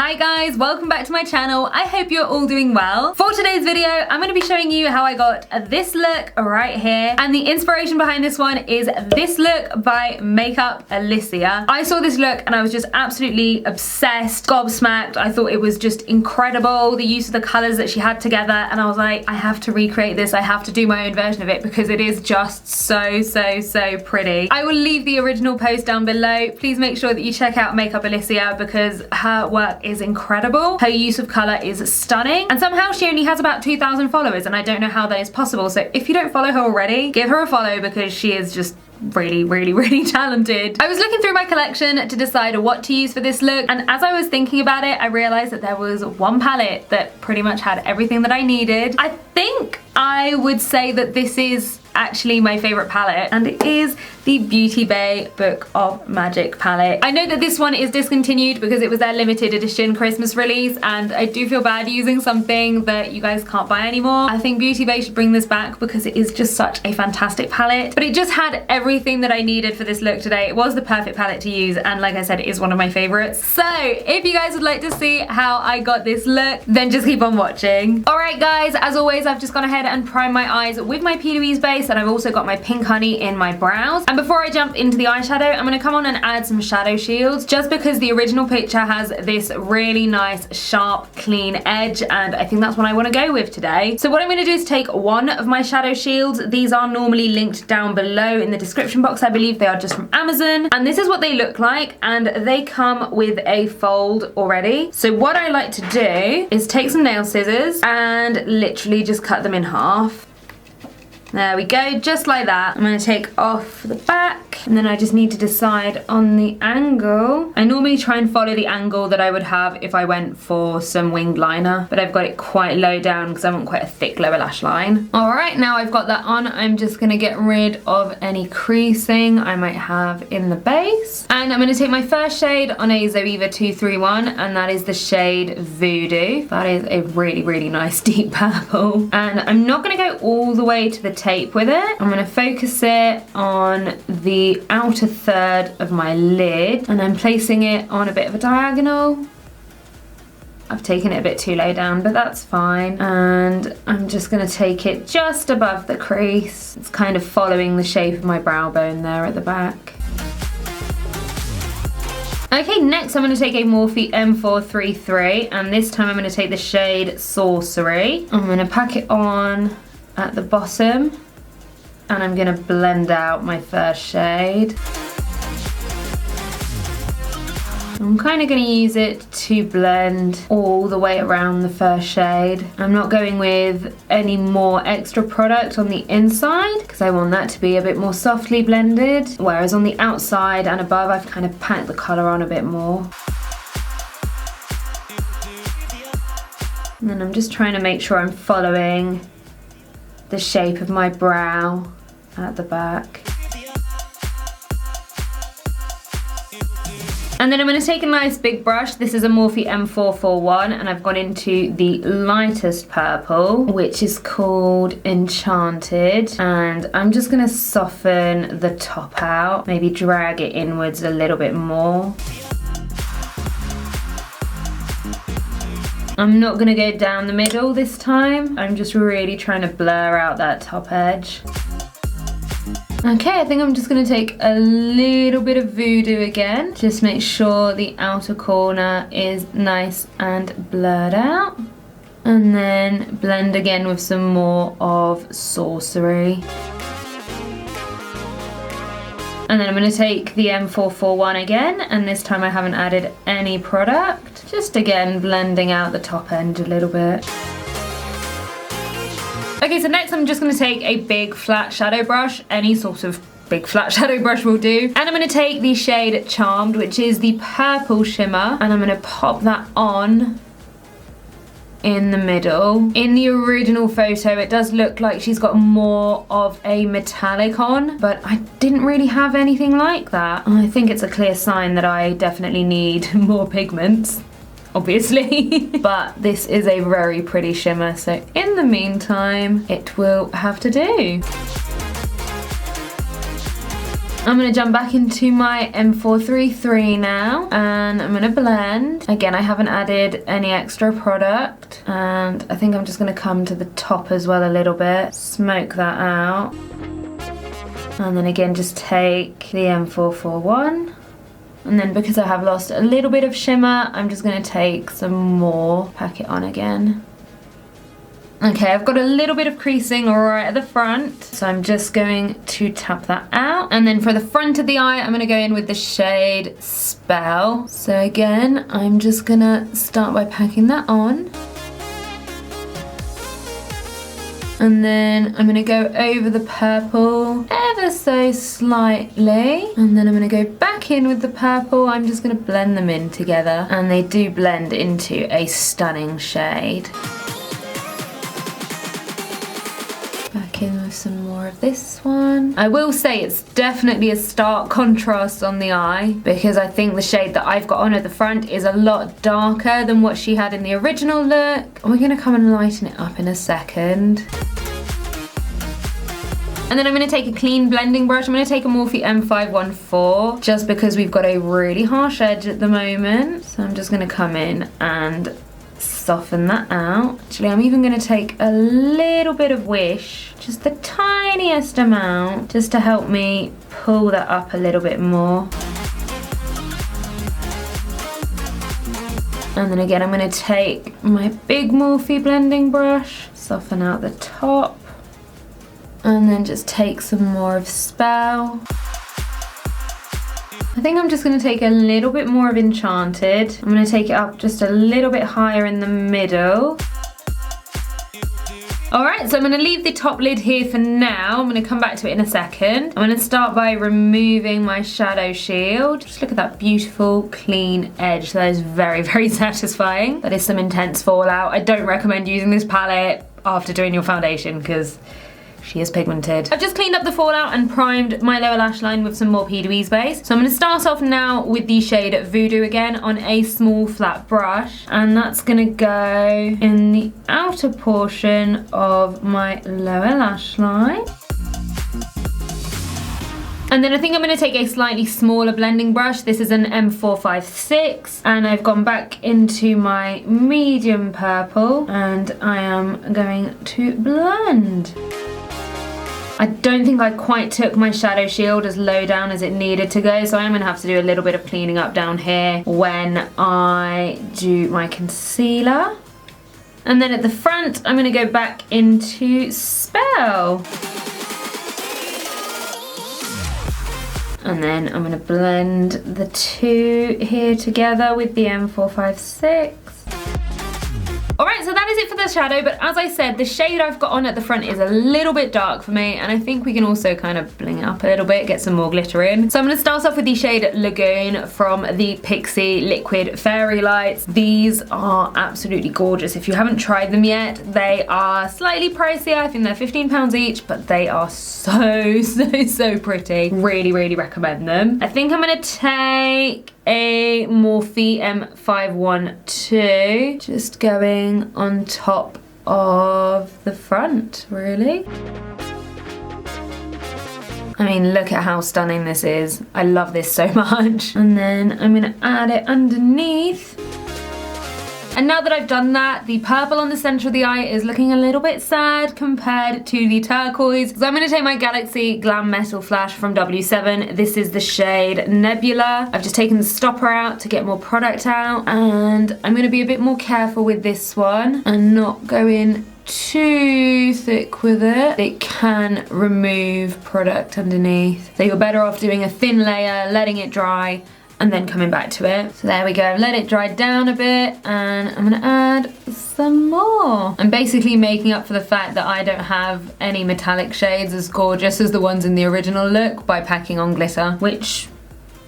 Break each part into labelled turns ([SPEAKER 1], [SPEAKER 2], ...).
[SPEAKER 1] Hi guys, welcome back to my channel. I hope you're all doing well. For today's video, I'm going to be showing you how I got this look right here. And the inspiration behind this one is this look by Makeup Alicia. I saw this look and I was just absolutely obsessed, gobsmacked. I thought it was just incredible, the use of the colors that she had together. And I was like, I have to recreate this. I have to do my own version of it because it is just so pretty. I will leave the original post down below. Please make sure that you check out Makeup Alicia because her work is incredible. Her use of color is stunning, and somehow she only has about 2,000 followers, and I don't know how that is possible. So if you don't follow her already, give her a follow because she is just really talented. I was looking through my collection to decide what to use for this look, and as I was thinking about it, I realized that there was one palette that pretty much had everything that I needed. I think I would say that this is actually my favorite palette, and it is the Beauty Bay Book of Magic palette. I know that this one is discontinued because it was their limited edition Christmas release, and I do feel bad using something that you guys can't buy anymore. I think Beauty Bay should bring this back because it is just such a fantastic palette, but it just had everything that I needed for this look today. It was the perfect palette to use, and like I said, it is one of my favorites. So if you guys would like to see how I got this look, then just keep on watching. Alright guys, as always, I've just gone ahead and primed my eyes with my P. Louise base, and I've also got my Pink Honey in my brows. And before I jump into the eyeshadow, I'm going to come on and add some shadow shields, just because the original picture has this really nice, sharp, clean edge, and I think that's what I want to go with today. So what I'm going to do is take one of my shadow shields. These are normally linked down below in the description box. I believe they are just from Amazon, and this is what they look like, and they come with a fold already. So what I like to do is take some nail scissors and literally just cut them in half. There we go, just like that. I'm going to take off the back, and then I just need to decide on the angle. I normally try and follow the angle that I would have if I went for some winged liner, but I've got it quite low down because I want quite a thick lower lash line. Alright, now I've got that on, I'm just going to get rid of any creasing I might have in the base. And I'm going to take my first shade on a Zoeva 231, and that is the shade Voodoo. That is a really nice deep purple. And I'm not going to go all the way to the tape with it. I'm going to focus it on the outer third of my lid, and I'm placing it on a bit of a diagonal. I've taken it a bit too low down, but that's fine. And I'm just going to take it just above the crease. It's kind of following the shape of my brow bone there at the back. Okay, next I'm going to take a Morphe M433, and this time I'm going to take the shade Sorcery. I'm going to pack it on at the bottom, and I'm going to blend out my first shade. I'm kind of going to use it to blend all the way around the first shade. I'm not going with any more extra product on the inside because I want that to be a bit more softly blended, whereas on the outside and above I've kind of packed the colour on a bit more. And then I'm just trying to make sure I'm following the shape of my brow at the back. And then I'm going to take a nice big brush. This is a Morphe M441, and I've gone into the lightest purple, which is called Enchanted. And I'm just going to soften the top out, maybe drag it inwards a little bit more. I'm not going to go down the middle this time. I'm just really trying to blur out that top edge. Okay, I think I'm just going to take a little bit of Voodoo again. Just make sure the outer corner is nice and blurred out. And then blend again with some more of Sorcery. And then I'm going to take the M441 again, and this time I haven't added any product. Just again blending out the top end a little bit. Okay, so next I'm just going to take a big flat shadow brush, any sort of big flat shadow brush will do. And I'm going to take the shade Charmed, which is the purple shimmer, and I'm going to pop that on in the middle. In the original photo it does look like she's got more of a metallic on, but I didn't really have anything like that. I think it's a clear sign that I definitely need more pigments, obviously. But this is a very pretty shimmer, so in the meantime it will have to do. I'm gonna jump back into my M433 now, and I'm gonna blend. Again, I haven't added any extra product, and I think I'm just gonna come to the top as well a little bit, smoke that out. And then again, just take the M441. And then because I have lost a little bit of shimmer, I'm just gonna take some more, pack it on again. Okay, I've got a little bit of creasing right at the front, so I'm just going to tap that out. And then for the front of the eye, I'm gonna go in with the shade Spell. So again, I'm just gonna start by packing that on. And then I'm gonna go over the purple ever so slightly. And then I'm gonna go back in with the purple. I'm just gonna blend them in together. And they do blend into a stunning shade. Back in with some more of this one. I will say it's definitely a stark contrast on the eye, because I think the shade that I've got on at the front is a lot darker than what she had in the original look. We're gonna come and lighten it up in a second. And then I'm going to take a clean blending brush. I'm going to take a Morphe M514, just because we've got a really harsh edge at the moment. So I'm just going to come in and soften that out. Actually, I'm even going to take a little bit of Wish, just the tiniest amount, just to help me pull that up a little bit more. And then again, I'm going to take my big Morphe blending brush, soften out the top. And then just take some more of Spell. I think I'm just going to take a little bit more of Enchanted. I'm going to take it up just a little bit higher in the middle. Alright, so I'm going to leave the top lid here for now. I'm going to come back to it in a second. I'm going to start by removing my shadow shield. Just look at that beautiful, clean edge. That is very, very satisfying. That is some intense fallout. I don't recommend using this palette after doing your foundation, because she is pigmented. I've just cleaned up the fallout and primed my lower lash line with some more P2E's base. So I'm going to start off now with the shade Voodoo again on a small flat brush. And that's going to go in the outer portion of my lower lash line. And then I think I'm going to take a slightly smaller blending brush. This is an M456, and I've gone back into my medium purple, and I am going to blend. I don't think I quite took my shadow shield as low down as it needed to go, so I'm going to have to do a little bit of cleaning up down here when I do my concealer. And then at the front, I'm going to go back into Spell. And then I'm going to blend the two here together with the M456. Alright, so that is it for the shadow, but as I said, the shade I've got on at the front is a little bit dark for me, and I think we can also kind of bling it up a little bit, get some more glitter in. So I'm going to start off with the shade Lagoon from the Pixi Liquid Fairy Lights. These are absolutely gorgeous. If you haven't tried them yet, they are slightly pricey. I think they're £15 each, but they are so pretty. Really, really recommend them. I think I'm going to take a Morphe M512, just going on top of the front, really. I mean, look at how stunning this is. I love this so much. And then I'm gonna add it underneath. And now that I've done that, the purple on the center of the eye is looking a little bit sad compared to the turquoise. So I'm going to take my Galaxy Glam Metal Flash from W7. This is the shade Nebula. I've just taken the stopper out to get more product out. And I'm going to be a bit more careful with this one and not go in too thick with it. It can remove product underneath. So you're better off doing a thin layer, letting it dry, and then coming back to it. So there we go, let it dry down a bit, and I'm gonna add some more. I'm basically making up for the fact that I don't have any metallic shades as gorgeous as the ones in the original look by packing on glitter, which,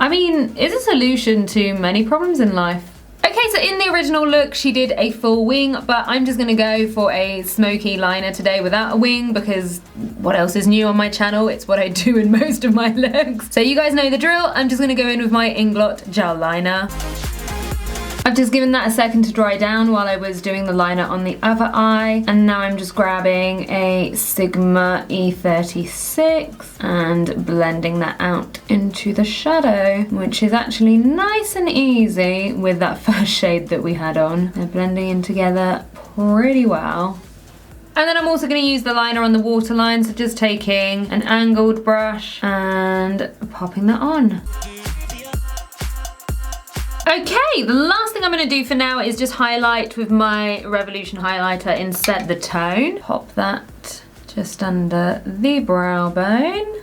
[SPEAKER 1] I mean, is a solution to many problems in life. Okay, so in the original look, she did a full wing, but I'm just gonna go for a smoky liner today without a wing, because what else is new on my channel? It's what I do in most of my looks. So you guys know the drill. I'm just gonna go in with my Inglot gel liner. I've just given that a second to dry down while I was doing the liner on the other eye, and now I'm just grabbing a Sigma E36 and blending that out into the shadow, which is actually nice and easy with that first shade that we had on. They're blending in together pretty well. And then I'm also going to use the liner on the waterline, so just taking an angled brush and popping that on. Okay, the last thing I'm going to do for now is just highlight with my Revolution highlighter in Set the Tone. Pop that just under the brow bone.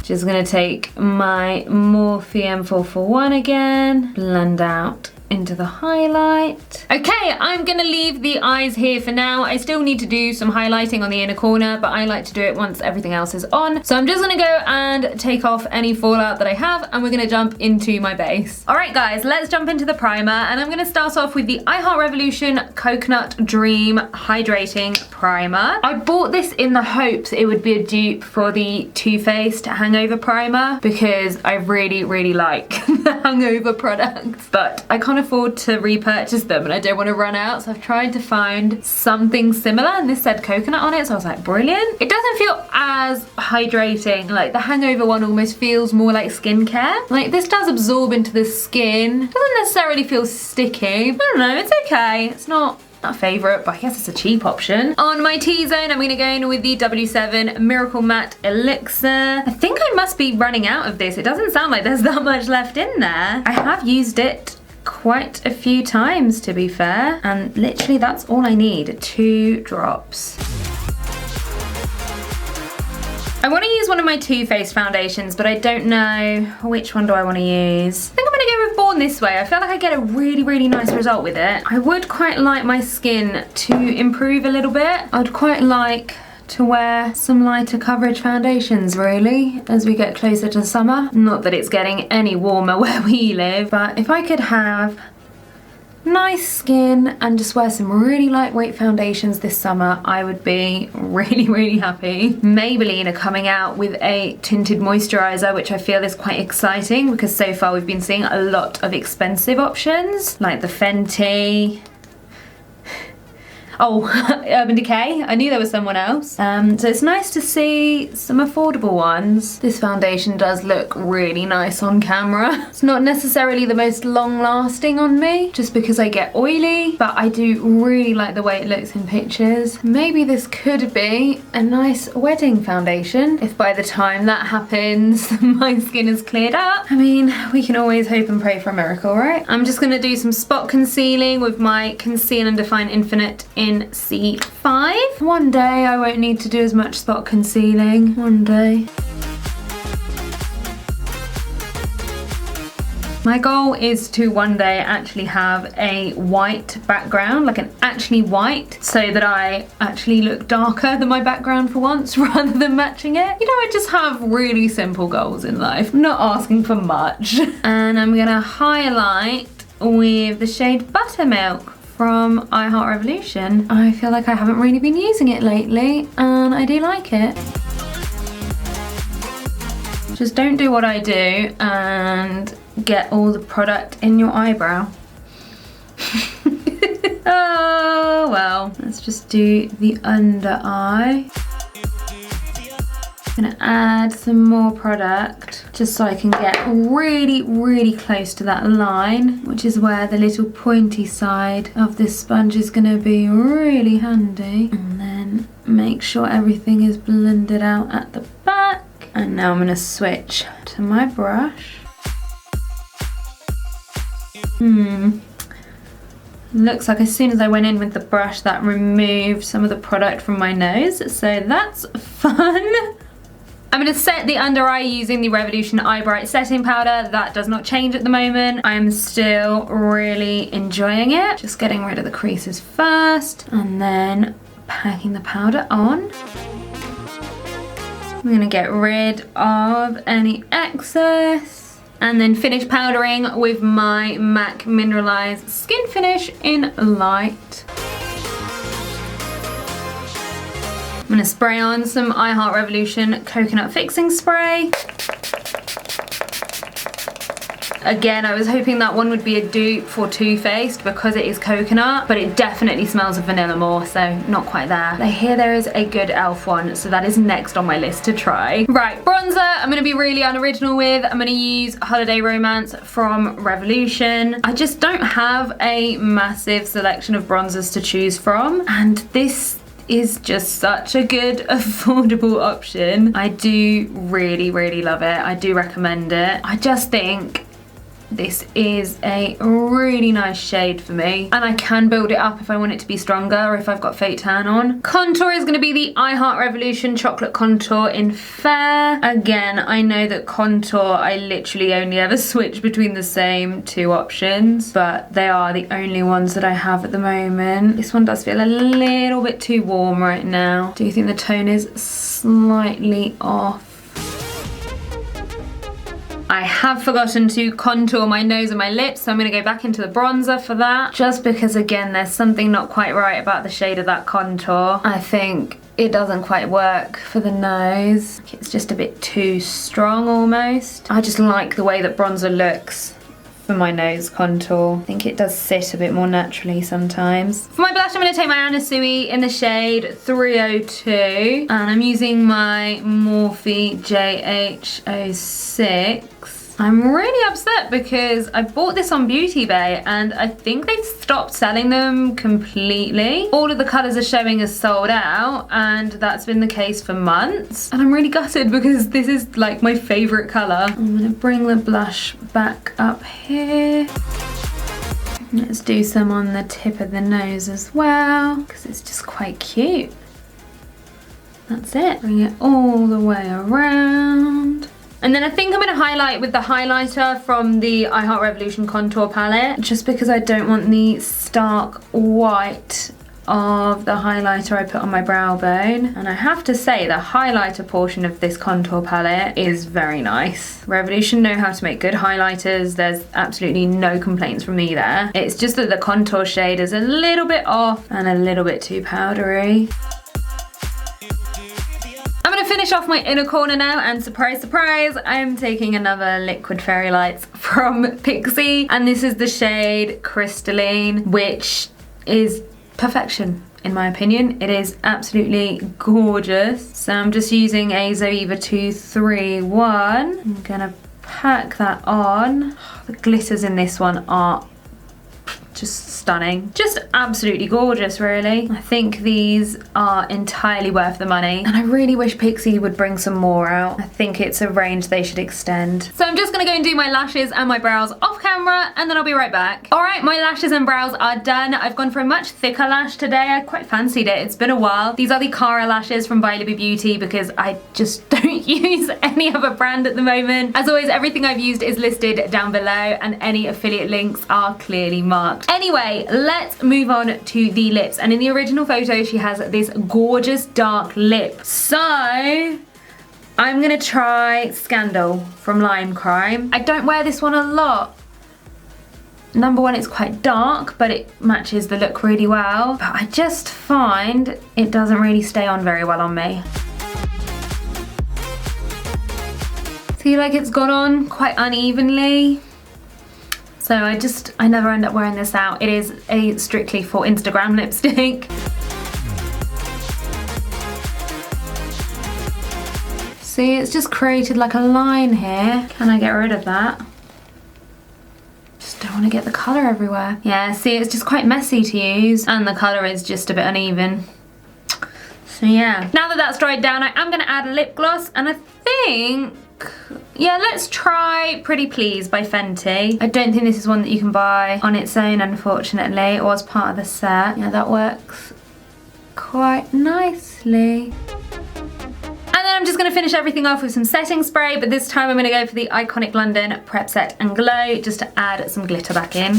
[SPEAKER 1] Just going to take my Morphe M441 again, blend out into the highlight. Okay, I'm gonna leave the eyes here for now. I still need to do some highlighting on the inner corner, but I like to do it once everything else is on. So I'm just gonna go and take off any fallout that I have, and we're gonna jump into my base. All right, guys, let's jump into the primer, and I'm gonna start off with the I Heart Revolution Coconut Dream Hydrating Primer. I bought this in the hopes it would be a dupe for the Too Faced Hangover Primer, because I really, really like the Hangover products, but I can't afford to repurchase them and I don't want to run out, so I've tried to find something similar, and this said coconut on it, so I was like, brilliant. It doesn't feel as hydrating. Like the Hangover one almost feels more like skincare. Like this does absorb into the skin. Doesn't necessarily feel sticky. I don't know, it's okay. It's not a favourite, but I guess it's a cheap option. On my T-zone, I'm going to go in with the W7 Miracle Matte Elixir. I think I must be running out of this. It doesn't sound like there's that much left in there. I have used it quite a few times, to be fair, and literally that's all I need, 2 drops. I want to use one of my Too Faced foundations, but I don't know which one do I want to use. I think I'm going to go with Born This Way. I feel like I get a really, really nice result with it. I would quite like my skin to improve a little bit. I'd quite like to wear some lighter coverage foundations, really, as we get closer to summer. Not that it's getting any warmer where we live, but if I could have nice skin and just wear some really lightweight foundations this summer, I would be really, really happy. Maybelline are coming out with a tinted moisturizer, which I feel is quite exciting because so far we've been seeing a lot of expensive options like the Fenty. Oh, Urban Decay. I knew there was someone else. So it's nice to see some affordable ones. This foundation does look really nice on camera. It's not necessarily the most long lasting on me, just because I get oily, but I do really like the way it looks in pictures. Maybe this could be a nice wedding foundation. If by the time that happens, my skin is cleared up. I mean, we can always hope and pray for a miracle, right? I'm just gonna do some spot concealing with my Conceal and Define Infinite in C5. One day I won't need to do as much spot concealing. One day. My goal is to one day actually have a white background, like an actually white, so that I actually look darker than my background for once rather than matching it. You know, I just have really simple goals in life. I'm not asking for much. And I'm gonna highlight with the shade Buttermilk from I Heart Revolution. I feel like I haven't really been using it lately, and I do like it. Just don't do what I do and get all the product in your eyebrow. Oh well, let's just do the under eye. I'm gonna add some more product just so I can get really, really close to that line, which is where the little pointy side of this sponge is gonna be really handy. And then make sure everything is blended out at the back. And now I'm gonna switch to my brush. Looks like as soon as I went in with the brush, that removed some of the product from my nose, so that's fun. I'm going to set the under eye using the Revolution Eye Bright setting powder. That does not change at the moment. I'm still really enjoying it. Just getting rid of the creases first and then packing the powder on. I'm going to get rid of any excess and then finish powdering with my MAC Mineralized Skin Finish in Light. I'm gonna spray on some I Heart Revolution Coconut Fixing Spray. Again, I was hoping that one would be a dupe for Too Faced because it is coconut, but it definitely smells of vanilla more, so not quite there. I hear there is a good e.l.f. one, so that is next on my list to try. Right, bronzer, I'm gonna be really unoriginal with. I'm gonna use Holiday Romance from Revolution. I just don't have a massive selection of bronzers to choose from, and this is just such a good affordable option. I do really love it. I do recommend it. I just think this is a really nice shade for me, and I can build it up if I want it to be stronger or if I've got fake tan on. Contour is going to be the I Heart Revolution Chocolate Contour in Fair. Again, I know that contour, I literally only ever switch between the same two options, but they are the only ones that I have at the moment. This one does feel a little bit too warm right now. Do you think the tone is slightly off? I have forgotten to contour my nose and my lips, so I'm going to go back into the bronzer for that. Just because, again, there's something not quite right about the shade of that contour. I think it doesn't quite work for the nose. It's just a bit too strong almost. I just like the way that bronzer looks for my nose contour. I think it does sit a bit more naturally sometimes. For my blush, I'm going to take my Anna Sui in the shade 302, and I'm using my Morphe JH06. I'm really upset because I bought this on Beauty Bay and I think they've stopped selling them completely. All of the colours are showing as sold out, and that's been the case for months. And I'm really gutted because this is like my favourite colour. I'm going to bring the blush back up here. Let's do some on the tip of the nose as well, because it's just quite cute. That's it. Bring it all the way around. And then I think I'm going to highlight with the highlighter from the I Heart Revolution contour palette, just because I don't want the stark white of the highlighter I put on my brow bone. And I have to say, the highlighter portion of this contour palette is very nice. Revolution know how to make good highlighters. There's absolutely no complaints from me there. It's just that the contour shade is a little bit off and a little bit too powdery. Finish off my inner corner now, and surprise surprise, I'm taking another liquid fairy lights from Pixi, and this is the shade Crystalline, which is perfection in my opinion. It is absolutely gorgeous. So I'm just using a Zoeva 231. I'm gonna pack that on. The glitters in this one are just stunning. Just absolutely gorgeous, really. I think these are entirely worth the money, and I really wish Pixi would bring some more out. I think it's a range they should extend. So I'm just gonna go and do my lashes and my brows off camera, and then I'll be right back. All right, my lashes and brows are done. I've gone for a much thicker lash today. I quite fancied it. It's been a while. These are the Cara lashes from Violet Beauty because I just don't use any other brand at the moment. As always, everything I've used is listed down below, and any affiliate links are clearly marked. Anyway, let's move on to the lips. And in the original photo, she has this gorgeous dark lip. So I'm gonna try Scandal from Lime Crime. I don't wear this one a lot. Number one, it's quite dark, but it matches the look really well. But I just find it doesn't really stay on very well on me. Feel like it's got on quite unevenly. So I never end up wearing this out. It is a strictly for Instagram lipstick. See, it's just created like a line here. Can I get rid of that? Just don't want to get the colour everywhere. Yeah, see, it's just quite messy to use, and the colour is just a bit uneven. So yeah. Now that that's dried down, I am going to add a lip gloss, and I think, yeah, let's try Pretty Please by Fenty. I don't think this is one that you can buy on its own, unfortunately. It was part of the set. Yeah, that works quite nicely. And then I'm just going to finish everything off with some setting spray, but this time I'm going to go for the Iconic London Prep Set and Glow, just to add some glitter back in.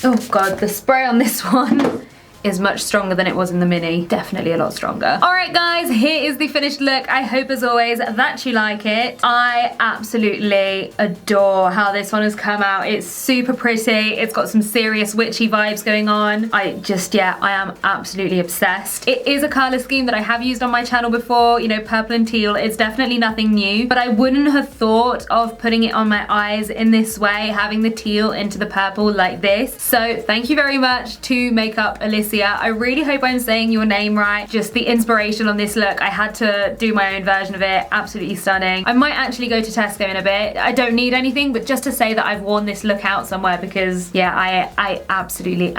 [SPEAKER 1] Oh god, the spray on this one is much stronger than it was in the mini. Definitely a lot stronger. All right, guys, here is the finished look. I hope, as always, that you like it. I absolutely adore how this one has come out. It's super pretty. It's got some serious witchy vibes going on. I am absolutely obsessed. It is a color scheme that I have used on my channel before, you know, purple and teal. It's definitely nothing new, but I wouldn't have thought of putting it on my eyes in this way, having the teal into the purple like this. So thank you very much to Makeup Alicia. I really hope I'm saying your name right. Just the inspiration on this look, I had to do my own version of it. Absolutely stunning. I might actually go to Tesco in a bit. I don't need anything, but just to say that I've worn this look out somewhere because, yeah, I absolutely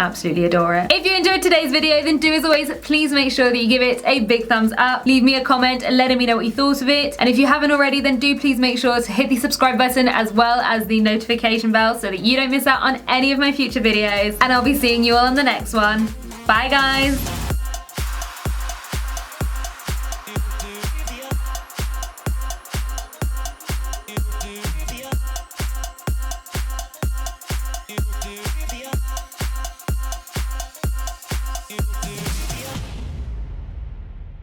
[SPEAKER 1] adore it. If you enjoyed today's video, then do as always, please make sure that you give it a big thumbs up. Leave me a comment letting me know what you thought of it. And if you haven't already, then do please make sure to hit the subscribe button as well as the notification bell so that you don't miss out on any of my future videos. And I'll be seeing you all on the next one. Bye, guys.